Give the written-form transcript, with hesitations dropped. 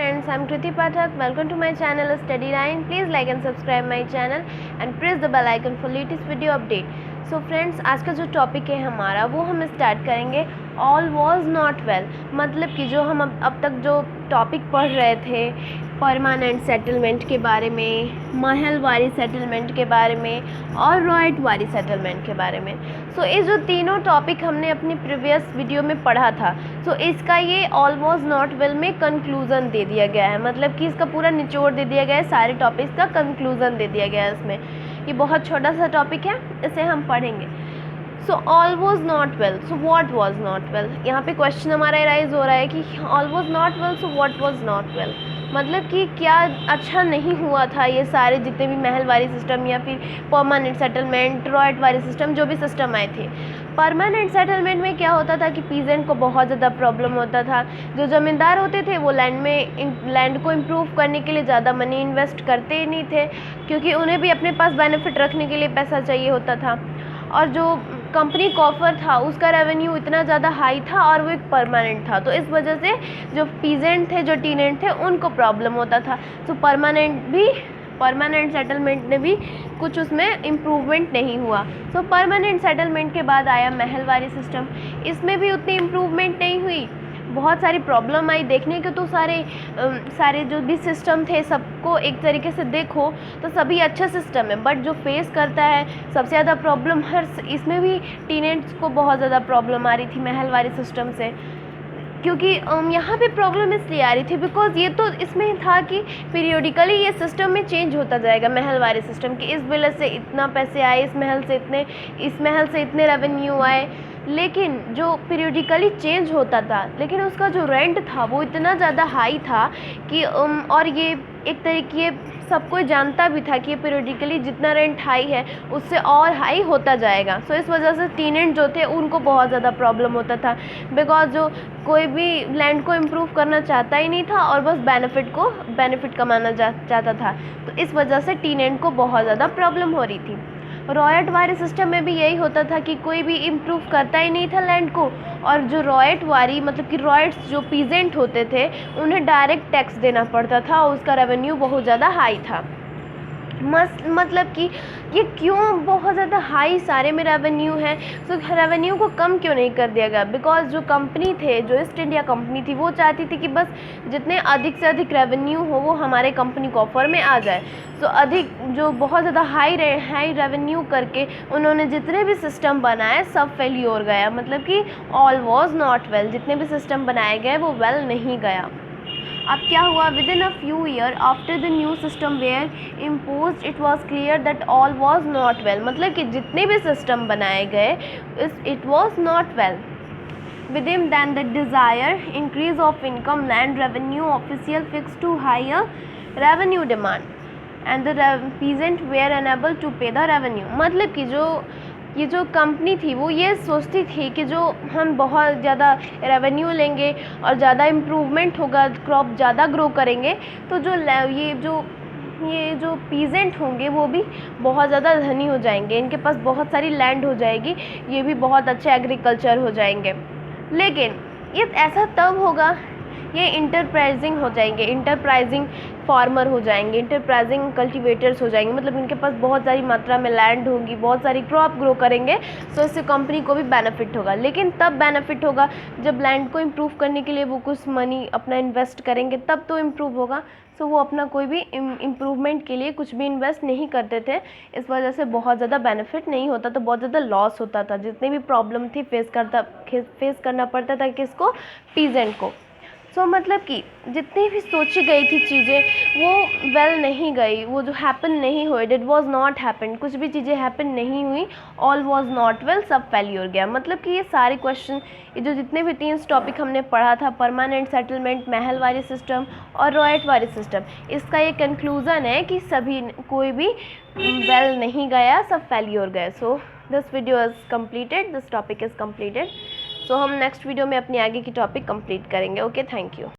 Friends, I'm Kriti Pathak. Welcome to my channel Study Line. Please like and subscribe my channel and press the bell icon for latest video update. So friends, आज का जो topic है हमारा वो हम start करेंगे all was not well. मतलब कि जो हम अब तक जो टॉपिक पढ़ रहे थे परमानेंट सेटलमेंट के बारे में, महलवारी सेटलमेंट के बारे में और रॉयटवारी सेटलमेंट के बारे में। सो ये जो तीनों टॉपिक हमने अपनी प्रीवियस वीडियो में पढ़ा था, सो इसका ये ऑल वॉज नॉट वेल में कंक्लूज़न दे दिया गया है। मतलब कि इसका पूरा निचोड़ दे दिया गया है, सारे टॉपिक्स का कंक्लूज़न दे दिया गया है इसमें। ये बहुत छोटा सा टॉपिक है, इसे हम पढ़ेंगे। So all was not well, so what was not well. यहाँ पे क्वेश्चन हमारा राइज हो रहा है कि all was not well, so what was not well. मतलब कि क्या अच्छा नहीं हुआ था ये सारे जितने भी महलवारी सिस्टम या फिर परमानेंट सेटलमेंट, रॉयटवारी सिस्टम, जो भी सिस्टम आए थे। परमानेंट सेटलमेंट में क्या होता था कि पीजेंट को बहुत ज़्यादा प्रॉब्लम होता था। जो ज़मींदार होते थे वो लैंड को इम्प्रूव करने के लिए ज़्यादा मनी इन्वेस्ट करते ही नहीं थे, क्योंकि उन्हें भी अपने पास बेनिफिट रखने के लिए पैसा चाहिए होता था। और जो कंपनी कॉफर था उसका रेवेन्यू इतना ज़्यादा हाई था और वो एक परमानेंट था, तो इस वजह से जो पीजेंट थे, जो टीनेंट थे, उनको प्रॉब्लम होता था। तो परमानेंट सेटलमेंट ने भी कुछ उसमें इम्प्रूवमेंट नहीं हुआ। सो परमानेंट सेटलमेंट के बाद आया महलवारी सिस्टम। इसमें भी उतनी इम्प्रूवमेंट नहीं हुई, बहुत सारी प्रॉब्लम आई। देखने के तो सारे जो भी सिस्टम थे सबको एक तरीके से देखो तो सभी अच्छा सिस्टम है, बट जो फेस करता है सबसे ज़्यादा प्रॉब्लम इसमें भी टीनेंट्स को बहुत ज़्यादा प्रॉब्लम आ रही थी महलवारी सिस्टम से। क्योंकि यहाँ पे प्रॉब्लम इसलिए आ रही थी बिकॉज ये तो इसमें था कि पीरियोडिकली ये सिस्टम में चेंज होता जाएगा महलवारी सिस्टम की। इस विलेज से इतना पैसे आए, इस महल से इतने रेवेन्यू आए, लेकिन जो पीरियोडिकली चेंज होता था, लेकिन उसका जो रेंट था वो इतना ज़्यादा हाई था कि और ये एक तरीके सबको जानता भी था कि ये पीरियोडिकली जितना रेंट हाई है उससे और हाई होता जाएगा। सो इस वजह से टीनेंट जो थे उनको बहुत ज़्यादा प्रॉब्लम होता था, बिकॉज जो कोई भी लैंड को इम्प्रूव करना चाहता ही नहीं था और बस बेनिफिट कमाना चाहता था। तो इस वजह से टीनेंट को बहुत ज़्यादा प्रॉब्लम हो रही थी। रॉयटवारी सिस्टम में भी यही होता था कि कोई भी इम्प्रूव करता ही नहीं था लैंड को, और जो रॉयटवारी मतलब कि रॉयट्स जो पीजेंट होते थे उन्हें डायरेक्ट टैक्स देना पड़ता था और उसका रेवेन्यू बहुत ज़्यादा हाई था। मतलब कि ये क्यों बहुत ज़्यादा हाई सारे में रेवेन्यू है, तो रेवेन्यू को कम क्यों नहीं कर दिया गया। बिकॉज जो कंपनी थे, जो ईस्ट इंडिया कंपनी थी, वो चाहती थी कि बस जितने अधिक से अधिक रेवेन्यू हो वो हमारे कंपनी कॉफर में आ जाए। तो अधिक जो बहुत ज़्यादा हाई रेवेन्यू करके उन्होंने जितने भी सिस्टम बनाए सब फेल्योर गया। मतलब कि ऑल वॉज नॉट वेल, जितने भी सिस्टम बनाए गए वो वेल नहीं गया। अब क्या हुआ, within a few year after the new system were impose it was clear that all was not well. मतलब कि जितने भी सिस्टम बनाए गए it was not well. With him then the desire increase of income, land revenue official fix to higher revenue demand and the peasant were unable to pay the revenue. मतलब कि ये जो कंपनी थी वो ये सोचती थी कि जो हम बहुत ज़्यादा रेवेन्यू लेंगे और ज़्यादा इम्प्रूवमेंट होगा, क्रॉप ज़्यादा ग्रो करेंगे, तो ये जो पीजेंट होंगे वो भी बहुत ज़्यादा धनी हो जाएंगे, इनके पास बहुत सारी लैंड हो जाएगी, ये भी बहुत अच्छे एग्रीकल्चर हो जाएंगे। लेकिन ये ऐसा तब होगा, ये इंटरप्राइजिंग हो जाएंगे, इंटरप्राइजिंग फार्मर हो जाएंगे, इंटरप्राइजिंग कल्टीवेटर्स हो जाएंगे। मतलब इनके पास बहुत सारी मात्रा में लैंड होगी, बहुत सारी क्रॉप ग्रो करेंगे, तो इससे कंपनी को भी बेनिफिट होगा। लेकिन तब बेनिफिट होगा जब लैंड को इम्प्रूव करने के लिए वो कुछ मनी अपना इन्वेस्ट करेंगे, तब तो इम्प्रूव होगा। सो वो अपना कोई भी इम्प्रूवमेंट के लिए कुछ भी इन्वेस्ट नहीं करते थे, इस वजह से बहुत ज़्यादा बेनिफिट नहीं होता, तो बहुत ज़्यादा लॉस होता था। जितने भी प्रॉब्लम थी फेस करना पड़ता था किसको, पीजेंट को। सो मतलब कि जितनी भी सोची गई थी चीज़ें वो वेल नहीं गई, वो जो हैपन नहीं हुए, डिट वॉज नॉट हैपन, कुछ भी चीज़ें हैपन नहीं हुई, ऑल वॉज नॉट वेल, सब फेल्योर गया। मतलब कि ये सारे क्वेश्चन, ये जो जितने भी 3 टॉपिक हमने पढ़ा था, परमानेंट सेटलमेंट, महलवारी सिस्टम और रॉयटवारी सिस्टम, इसका ये कंक्लूज़न है कि कोई भी वेल नहीं गया, सब फेल्योर गए। So this video is completed, this topic is completed. So हम नेक्स्ट वीडियो में अपनी आगे की टॉपिक कंप्लीट करेंगे। Okay, thank you.